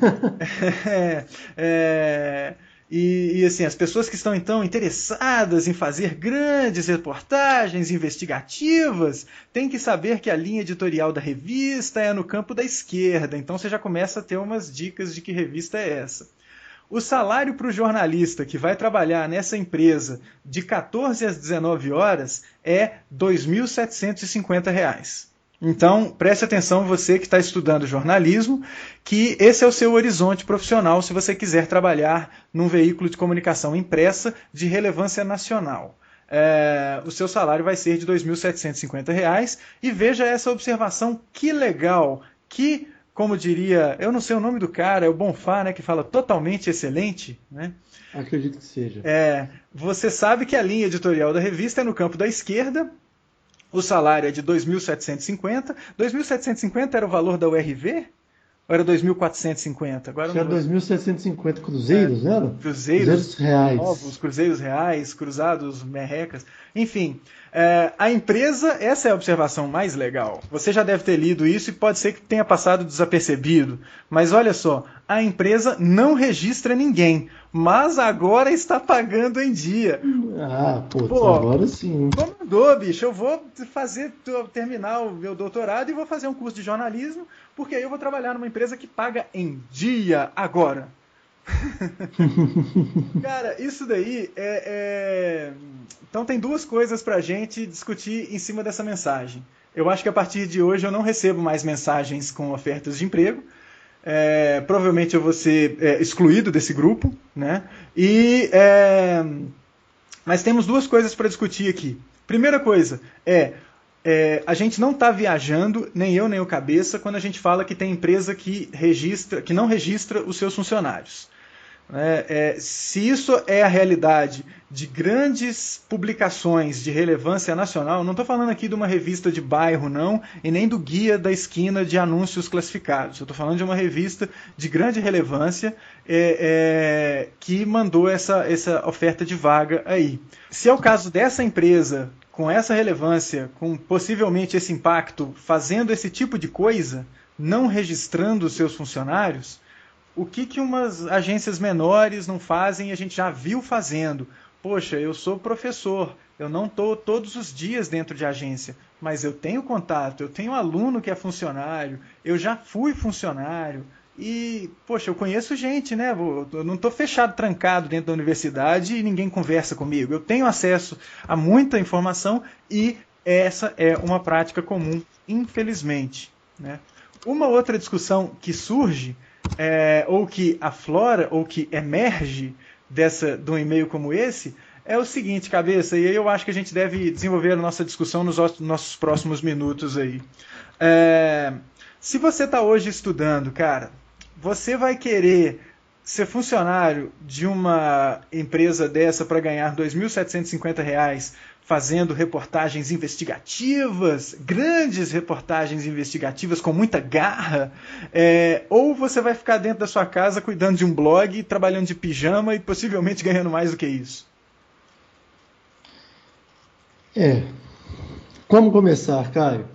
E assim, as pessoas que estão então interessadas em fazer grandes reportagens investigativas têm que saber que a linha editorial da revista é no campo da esquerda, então você já começa a ter umas dicas de que revista é essa. O salário para o jornalista que vai trabalhar nessa empresa de 14 às 19 horas é R$ 2.750. Então, preste atenção, você que está estudando jornalismo, que esse é o seu horizonte profissional se você quiser trabalhar num veículo de comunicação impressa de relevância nacional. O seu salário vai ser de R$ 2.750 e veja essa observação, que legal, que, como diria, eu não sei o nome do cara, é o Bonfá, né, que fala totalmente excelente, né? Acredito que seja. Você sabe que a linha editorial da revista é no campo da esquerda. O salário é de 2.750. 2.750 era o valor da URV? Ou era 2.450? Agora era 2.750 cruzeiros, né? Cruzeiros reais. Novos, cruzeiros reais, cruzados, merrecas. Enfim, a empresa, essa é a observação mais legal. Você já deve ter lido isso e pode ser que tenha passado desapercebido. Mas olha só, a empresa não registra ninguém, mas agora está pagando em dia. Agora sim. Comandou, bicho. Eu vou terminar o meu doutorado e vou fazer um curso de jornalismo, porque aí eu vou trabalhar numa empresa que paga em dia agora. Cara, isso daí Então tem duas coisas pra gente discutir em cima dessa mensagem. Eu acho que a partir de hoje eu não recebo mais mensagens com ofertas de emprego. Provavelmente eu vou ser excluído desse grupo, né? Mas temos duas coisas para discutir aqui. Primeira coisa a gente não está viajando, nem eu nem o Cabeça, quando a gente fala que tem empresa que não registra os seus funcionários. Se isso é a realidade de grandes publicações de relevância nacional, não estou falando aqui de uma revista de bairro, não, e nem do guia da esquina de anúncios classificados. Eu estou falando de uma revista de grande relevância que mandou essa oferta de vaga aí. Se é o caso dessa empresa, com essa relevância, com possivelmente esse impacto, fazendo esse tipo de coisa, não registrando os seus funcionários, o que umas agências menores não fazem e a gente já viu fazendo? Poxa, eu sou professor, eu não estou todos os dias dentro de agência, mas eu tenho contato, eu tenho aluno que é funcionário, eu já fui funcionário e, poxa, eu conheço gente, né? Eu não estou fechado, trancado dentro da universidade e ninguém conversa comigo. Eu tenho acesso a muita informação e essa é uma prática comum, infelizmente, né? Uma outra discussão que surge ou que aflora, ou que emerge de um e-mail como esse, é o seguinte, cabeça, e aí eu acho que a gente deve desenvolver a nossa discussão nos nossos próximos minutos aí. Se você está hoje estudando, cara, você vai querer ser funcionário de uma empresa dessa para ganhar R$ 2.750 fazendo reportagens investigativas, grandes reportagens investigativas com muita garra, ou você vai ficar dentro da sua casa cuidando de um blog, trabalhando de pijama e possivelmente ganhando mais do que isso? Como começar, Caio?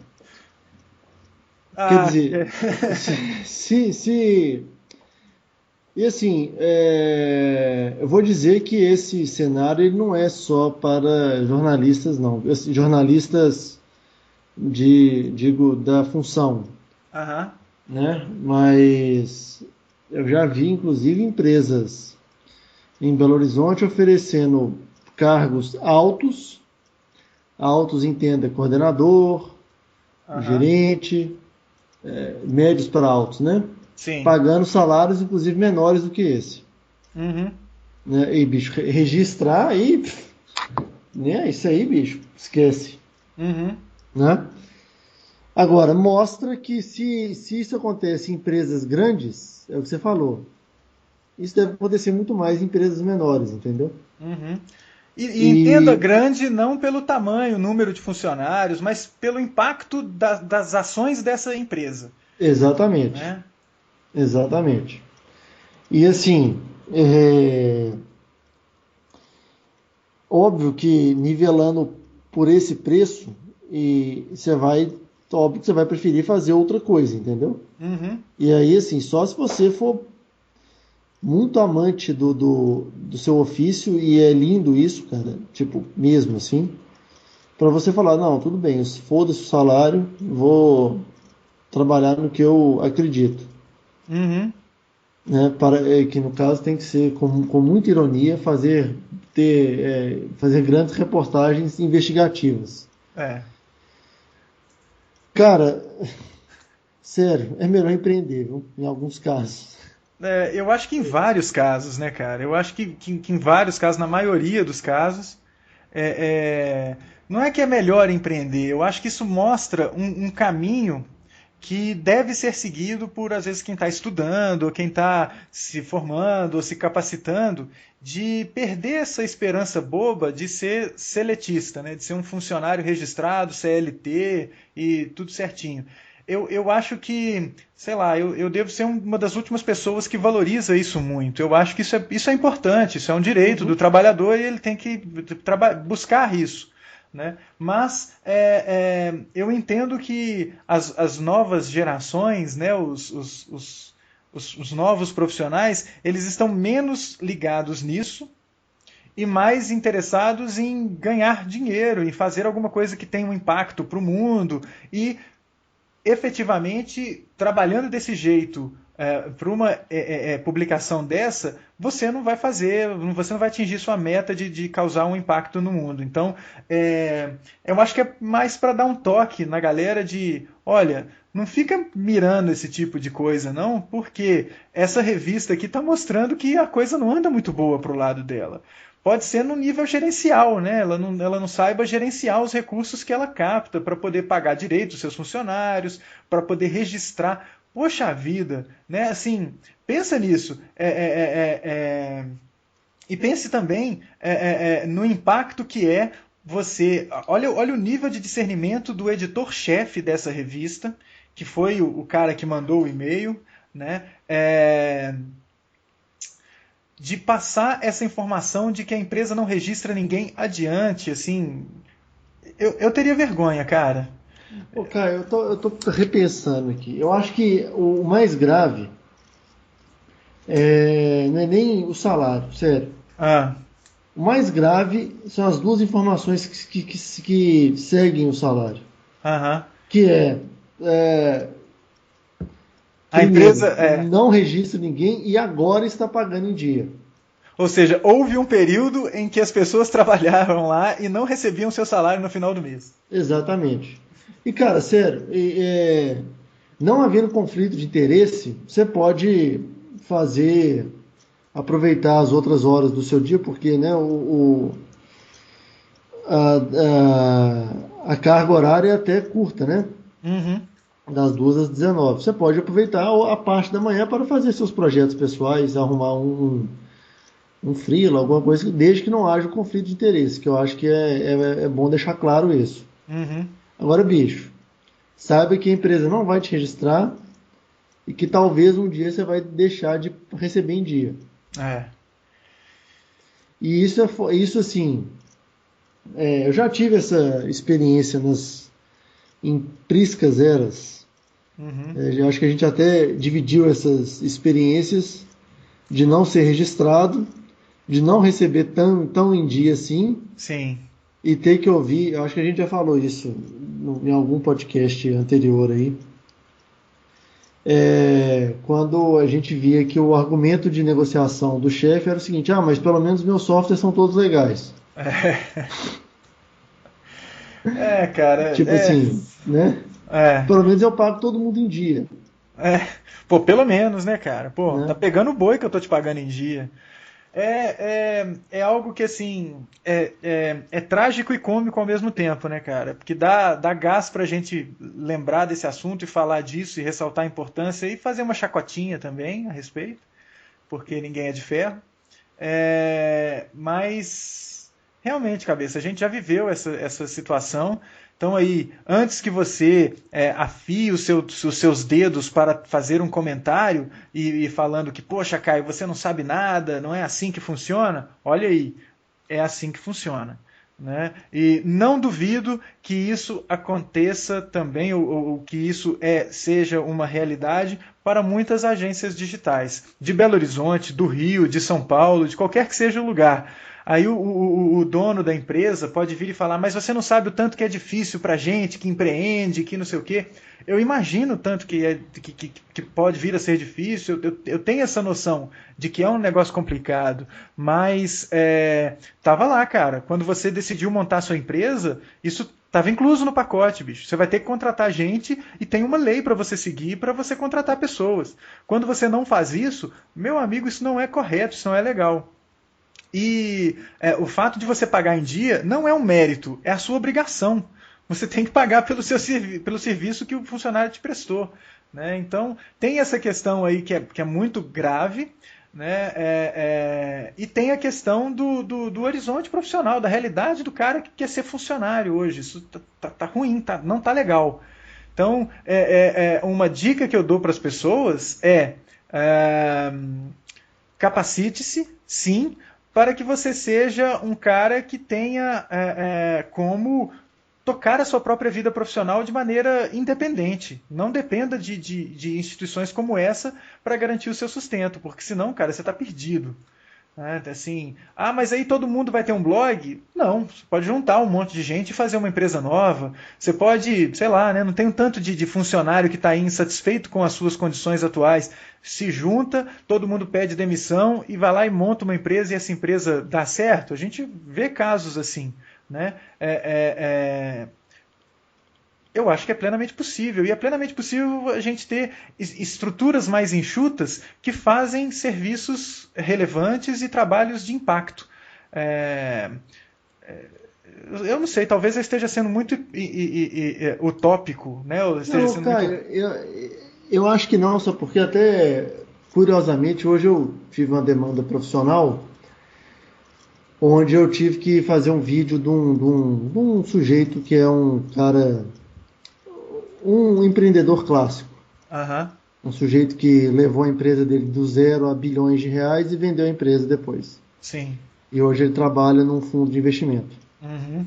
Quer dizer, E assim, eu vou dizer que esse cenário ele não é só para jornalistas, não. Jornalistas da função, né? Mas eu já vi, inclusive, empresas em Belo Horizonte oferecendo cargos altos, entenda, coordenador, gerente, médios para altos, né? Sim. Pagando salários, inclusive, menores do que esse. Uhum. Né? E, bicho, registrar aí, né? Isso aí, bicho, esquece. Uhum. Né? Agora, mostra que se isso acontece em empresas grandes, é o que você falou, isso deve acontecer muito mais em empresas menores, entendeu? Uhum. E entenda grande não pelo tamanho, número de funcionários, mas pelo impacto das ações dessa empresa. Exatamente. Né? Exatamente. E assim, óbvio que nivelando por esse preço, óbvio que você vai preferir fazer outra coisa, entendeu? Uhum. E aí, assim, só se você for muito amante do seu ofício, e é lindo isso, cara, tipo, mesmo assim, para você falar, não, tudo bem, foda-se o salário, vou trabalhar no que eu acredito. Uhum. Né, que no caso tem que ser com muita ironia fazer grandes reportagens investigativas. Cara, sério, é melhor empreender, viu? Em alguns casos. Eu acho que em vários casos, né, cara? Eu acho que em vários casos, na maioria dos casos, não é que é melhor empreender. Eu acho que isso mostra um caminho que deve ser seguido por, às vezes, quem está estudando, ou quem está se formando, ou se capacitando, de perder essa esperança boba de ser seletista, né? De ser um funcionário registrado, CLT e tudo certinho. Eu acho que, sei lá, eu devo ser uma das últimas pessoas que valoriza isso muito. Eu acho que isso é importante, isso é um direito do trabalhador e ele tem que buscar isso. Né? Mas eu entendo que as novas gerações, né, os novos profissionais, eles estão menos ligados nisso e mais interessados em ganhar dinheiro, em fazer alguma coisa que tenha um impacto para o mundo e efetivamente, trabalhando desse jeito para uma publicação dessa, você não vai atingir sua meta de causar um impacto no mundo. Então, eu acho que é mais para dar um toque na galera de, olha, não fica mirando esse tipo de coisa, não, porque essa revista aqui está mostrando que a coisa não anda muito boa para o lado dela. Pode ser no nível gerencial, né? Ela não saiba gerenciar os recursos que ela capta para poder pagar direito os seus funcionários, para poder registrar Poxa vida, né? Assim, pensa nisso. E pense também no impacto que é você. Olha o nível de discernimento do editor-chefe dessa revista, que foi o cara que mandou o e-mail, né? De passar essa informação de que a empresa não registra ninguém adiante, assim. Eu teria vergonha, cara. Pô, cara, eu tô repensando aqui. Eu acho que o mais grave não é nem o salário, sério. Ah, O mais grave são as duas informações que seguem o salário. aham. Que é, A empresa primeiro, não registra ninguém e agora está pagando em dia. Ou seja, houve um período em que as pessoas trabalhavam lá e não recebiam seu salário no final do mês. Exatamente. E, cara, sério, não havendo conflito de interesse, você pode fazer, aproveitar as outras horas do seu dia, porque né, a carga horária é até curta, né? Uhum. Das 2 às 19. Você pode aproveitar a parte da manhã para fazer seus projetos pessoais, arrumar um freela, alguma coisa, desde que não haja conflito de interesse, que eu acho que é bom deixar claro isso. Uhum. Agora, bicho, saiba que a empresa não vai te registrar e que talvez um dia você vai deixar de receber em dia. É. E isso assim, eu já tive essa experiência em priscas eras. Uhum. Eu acho que a gente até dividiu essas experiências de não ser registrado, de não receber tão em dia assim, Sim. e ter que ouvir. Eu acho que a gente já falou isso em algum podcast anterior aí. Quando a gente via que o argumento de negociação do chefe era o seguinte: ah, mas pelo menos meus softwares são todos legais. Cara, Tipo assim, né? é, Pelo menos eu pago todo mundo em dia, é. Pô, pelo menos, né, cara? Pô, tá né? pegando o boi que eu tô te pagando em dia. É algo que, assim, é trágico e cômico ao mesmo tempo, né, cara? Porque dá gás pra gente lembrar desse assunto e falar disso e ressaltar a importância e fazer uma chacotinha também a respeito, porque ninguém é de ferro. Mas, realmente, cabeça, a gente já viveu essa situação. Então, aí, antes que você afie os seus dedos para fazer um comentário e falando que, poxa, Caio, você não sabe nada, não é assim que funciona, olha aí, é assim que funciona. Né? E não duvido que isso aconteça também, ou que isso seja uma realidade para muitas agências digitais, de Belo Horizonte, do Rio, de São Paulo, de qualquer que seja o lugar. Aí o dono da empresa pode vir e falar, mas você não sabe o tanto que é difícil para gente que empreende, que não sei o quê. Eu imagino tanto que pode vir a ser difícil, eu tenho essa noção de que é um negócio complicado, mas tava lá, cara. Quando você decidiu montar sua empresa, isso estava incluso no pacote, bicho. Você vai ter que contratar gente e tem uma lei para você seguir para você contratar pessoas. Quando você não faz isso, meu amigo, isso não é correto, isso não é legal. E o fato de você pagar em dia não é um mérito, é a sua obrigação. Você tem que pagar pelo serviço que o funcionário te prestou. Né? Então, tem essa questão aí que é muito grave, né? E tem a questão do horizonte profissional, da realidade do cara que quer ser funcionário hoje. Isso tá ruim, não tá legal. Então, uma dica que eu dou para as pessoas é capacite-se, sim, para que você seja um cara que tenha como tocar a sua própria vida profissional de maneira independente. Não dependa de instituições como essa para garantir o seu sustento, porque senão, cara, você está perdido. Assim, mas aí todo mundo vai ter um blog? Não, você pode juntar um monte de gente e fazer uma empresa nova. Você pode, sei lá, né, não tem um tanto de funcionário que está aí insatisfeito com as suas condições atuais. Se junta, todo mundo pede demissão e vai lá e monta uma empresa e essa empresa dá certo. A gente vê casos assim. Né? Eu acho que é plenamente possível. E é plenamente possível a gente ter estruturas mais enxutas que fazem serviços relevantes e trabalhos de impacto. Eu não sei, talvez eu esteja sendo muito utópico, né? Eu esteja Não, sendo muito. Caio, Eu acho que não, só porque até, curiosamente, hoje eu tive uma demanda profissional onde eu tive que fazer um vídeo de um sujeito que é um cara, um empreendedor clássico. Aham. Um sujeito que levou a empresa dele do zero a bilhões de reais e vendeu a empresa depois. Sim. E hoje ele trabalha num fundo de investimento. Uhum.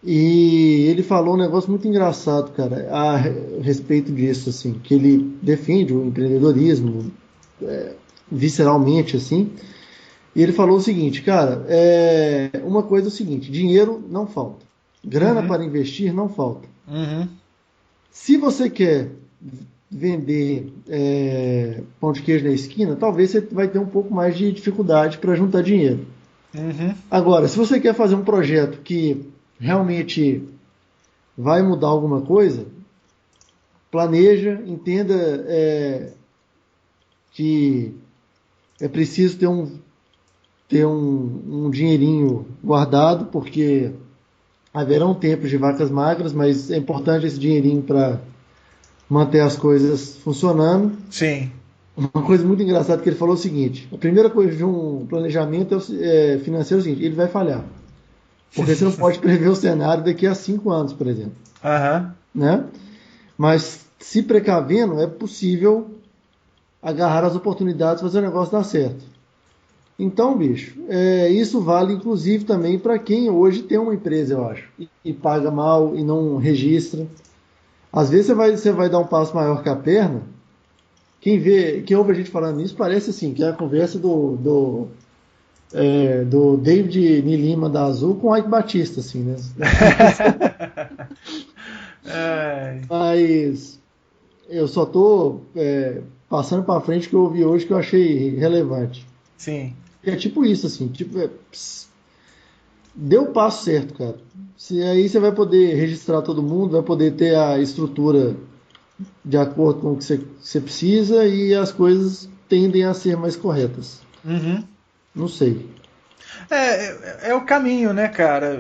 E ele falou um negócio muito engraçado, cara, a respeito disso, assim, que ele defende o empreendedorismo visceralmente, assim. E ele falou o seguinte, cara, uma coisa é o seguinte, dinheiro não falta. Grana para investir não falta. Uhum. Se você quer vender pão de queijo na esquina, talvez você vai ter um pouco mais de dificuldade para juntar dinheiro. Uhum. Agora, se você quer fazer um projeto que realmente vai mudar alguma coisa, planeja, entenda que é preciso ter um dinheirinho guardado, porque haverão tempos de vacas magras, mas é importante esse dinheirinho para manter as coisas funcionando. Sim. Uma coisa muito engraçada que ele falou é o seguinte: a primeira coisa de um planejamento financeiro é o seguinte, ele vai falhar. Porque você não pode prever o cenário daqui a 5 anos, por exemplo. Aham. Né? Mas se precavendo, é possível agarrar as oportunidades e fazer o negócio dar certo. Então, bicho, isso vale inclusive também para quem hoje tem uma empresa, eu acho, e paga mal e não registra. Às vezes você vai dar um passo maior que a perna. Quem ouve a gente falando isso parece assim, que é a conversa do David Nilima da Azul com o Ike Batista, assim, né? Mas eu só tô passando para frente o que eu ouvi hoje que eu achei relevante. Sim. É tipo isso, assim, deu o passo certo, cara. Aí você vai poder registrar todo mundo, vai poder ter a estrutura de acordo com o que você precisa e as coisas tendem a ser mais corretas. Uhum. Não sei. É o caminho, né, cara?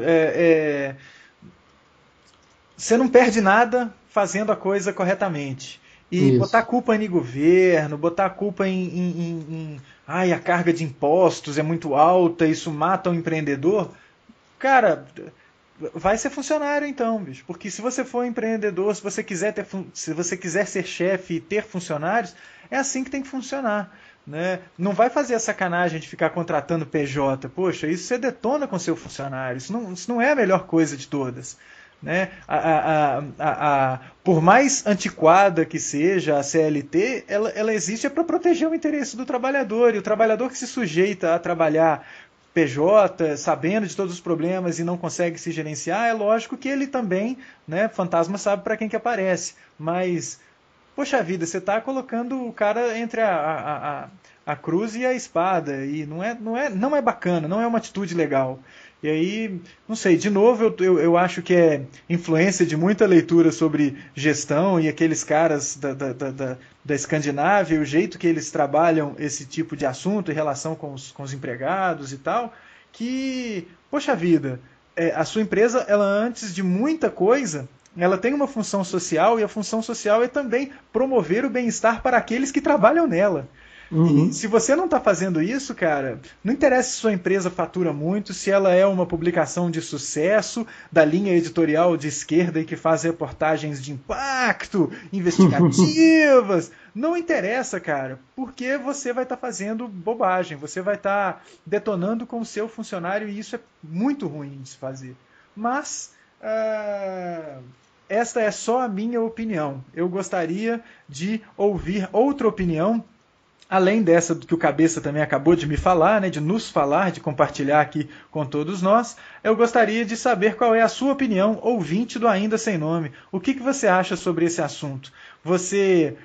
Você não perde nada fazendo a coisa corretamente. E Isso. botar a culpa em governo, botar a culpa em a carga de impostos é muito alta, isso mata o empreendedor. Cara, vai ser funcionário então, bicho. Porque se você for empreendedor, se você quiser ser chefe e ter funcionários, é assim que tem que funcionar. Né? Não vai fazer a sacanagem de ficar contratando PJ. Poxa, isso você detona com seu funcionário. Isso não é a melhor coisa de todas. Né? Por mais antiquada que seja a CLT, ela existe para proteger o interesse do trabalhador. E o trabalhador que se sujeita a trabalhar PJ, sabendo de todos os problemas e não consegue se gerenciar, é lógico que ele também, né, fantasma sabe para quem que aparece. Mas, poxa vida, você está colocando o cara entre a cruz e a espada. E não é bacana, não é uma atitude legal. E aí, não sei, de novo eu acho que é influência de muita leitura sobre gestão e aqueles caras da Escandinávia, o jeito que eles trabalham esse tipo de assunto em relação com os empregados e tal, que, poxa vida, a sua empresa, ela antes de muita coisa, ela tem uma função social e a função social é também promover o bem-estar para aqueles que trabalham nela. Uhum. E se você não está fazendo isso, cara, não interessa se sua empresa fatura muito, se ela é uma publicação de sucesso, da linha editorial de esquerda e que faz reportagens de impacto, investigativas. Não interessa, cara, porque você vai estar fazendo bobagem, você vai estar detonando com o seu funcionário e isso é muito ruim de se fazer. Mas esta é só a minha opinião. Eu gostaria de ouvir outra opinião, além dessa que o Cabeça também acabou de me falar, né, de nos falar, de compartilhar aqui com todos nós, eu gostaria de saber qual é a sua opinião, ouvinte do Ainda Sem Nome. O que você acha sobre esse assunto? Você,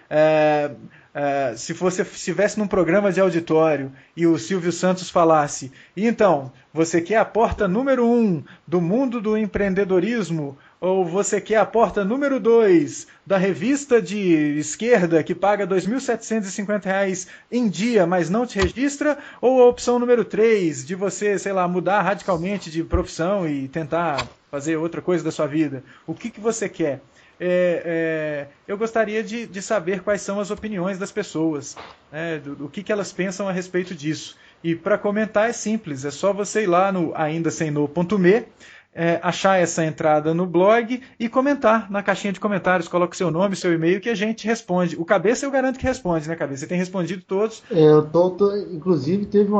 se você estivesse num programa de auditório e o Silvio Santos falasse, então, você quer a porta número 1 do mundo do empreendedorismo, Ou você quer a porta número 2 da revista de esquerda que paga R$ 2.750 em dia, mas não te registra? Ou a opção número 3 de você, sei lá, mudar radicalmente de profissão e tentar fazer outra coisa da sua vida? O que você quer? Eu gostaria de saber quais são as opiniões das pessoas, né, do que elas pensam a respeito disso. E para comentar é simples, é só você ir lá no aindasemno.me, achar essa entrada no blog e comentar na caixinha de comentários, coloca o seu nome, seu e-mail que a gente responde. O Cabeça eu garanto que responde, né, Cabeça? Você tem respondido todos. Inclusive teve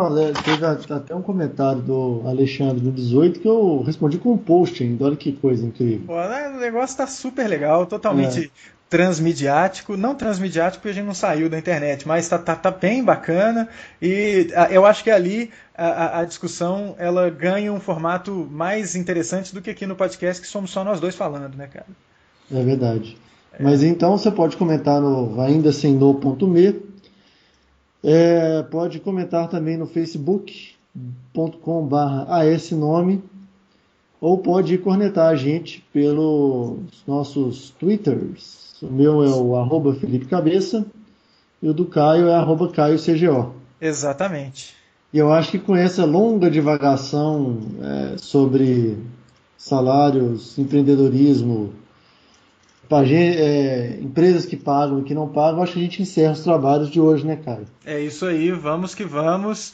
até um comentário do Alexandre do 18 que eu respondi com um post ainda, olha que coisa incrível. Pô, o negócio está super legal, totalmente transmediático, não transmediático porque a gente não saiu da internet, mas tá bem bacana e eu acho que ali a discussão ela ganha um formato mais interessante do que aqui no podcast, que somos só nós dois falando, né, cara? É verdade. Mas então você pode comentar no aindasemno.me, pode comentar também no facebook.com/asnome, ou pode cornetar a gente pelos nossos twitters. O meu é o @FelipeCabeça e o do Caio é @CaioCGO. Exatamente. E eu acho que com essa longa divagação sobre salários, empreendedorismo, empresas que pagam e que não pagam, acho que a gente encerra os trabalhos de hoje, né, Caio? É isso aí, vamos que vamos,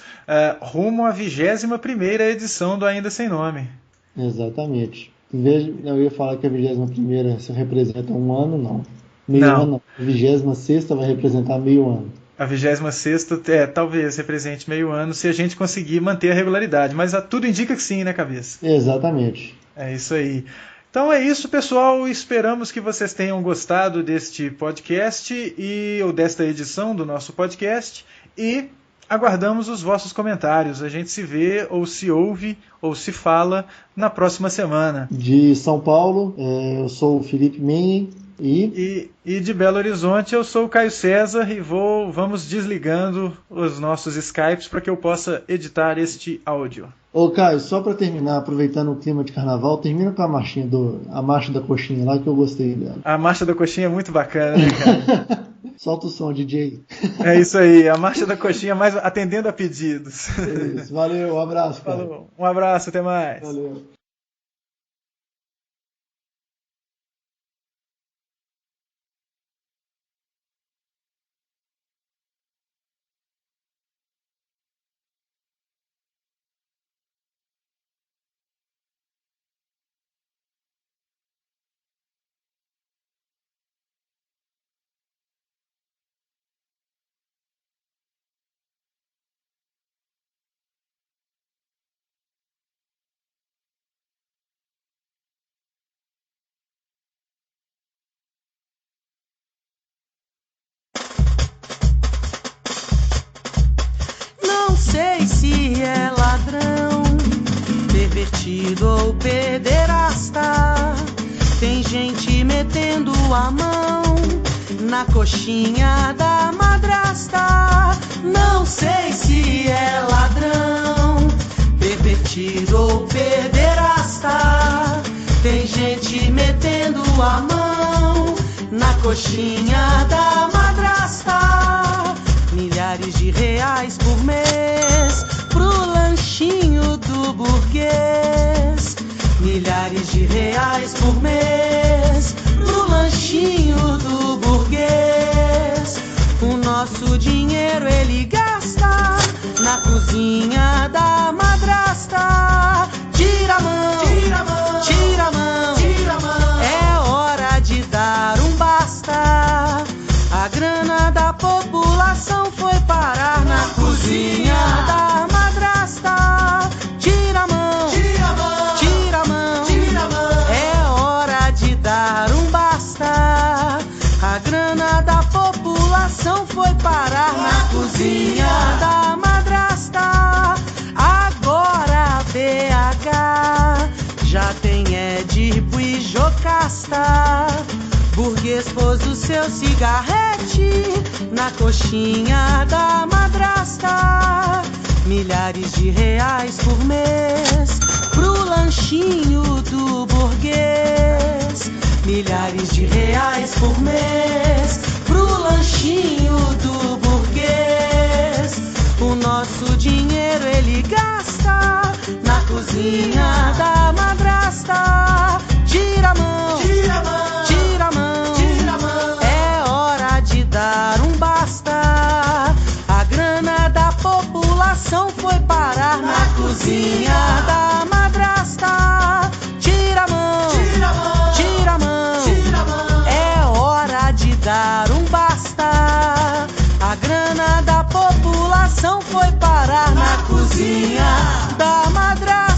rumo à 21ª edição do Ainda Sem Nome. Exatamente. Eu ia falar que a 21ª se representa um ano, não. Meio ano não. A 26ª vai representar meio ano. A 26ª talvez represente meio ano se a gente conseguir manter a regularidade, mas tudo indica que sim, né, Cabeça? Exatamente. É isso aí. Então é isso, pessoal. Esperamos que vocês tenham gostado deste podcast ou desta edição do nosso podcast e aguardamos os vossos comentários. A gente se vê, ou se ouve, ou se fala na próxima semana. De São Paulo, eu sou o Felipe Menhen e de Belo Horizonte eu sou o Caio César e vamos desligando os nossos Skypes para que eu possa editar este áudio. Ô Caio, só para terminar, aproveitando o clima de carnaval, termina com a marcha da coxinha lá, que eu gostei dela. A marcha da coxinha é muito bacana, né, cara? Solta o som, DJ. É isso aí, a marcha da coxinha mais atendendo a pedidos. Isso, valeu, um abraço, cara. Falou, um abraço, até mais. Valeu. Não sei se é ladrão, pervertido ou pederasta. Tem gente metendo a mão na coxinha da madrasta. Não sei se é ladrão, pervertido ou pederasta. Tem gente metendo a mão na coxinha da madrasta. Milhares de reais por mês pro lanchinho do burguês. Milhares de reais por mês pro lanchinho do burguês. O nosso dinheiro ele gasta na cozinha da madrasta. Tira a mão, tira a mão, tira a mão, tira a mão. É hora de dar um basta. A grana da população foi parar na cozinha da madrasta. Tira a mão, tira a mão, tira a mão, tira a mão. É hora de dar um basta. A grana da população foi parar na cozinha da madrasta. Agora a BH já tem Édipo e Jocasta. Burguês pôs o seu cigarrete na coxinha da madrasta. Milhares de reais por mês pro lanchinho do burguês. por mês pro lanchinho do burguês. O nosso dinheiro ele gasta na cozinha da madrasta. Tira a mão, tira a mão, tira a mão, tira a mão. É hora de dar um basta. A grana da população foi parar na cozinha da madrasta. Tira a mão, tira a mão, tira a mão, tira a mão. É hora de dar um basta. A grana da população foi parar na cozinha da madrasta.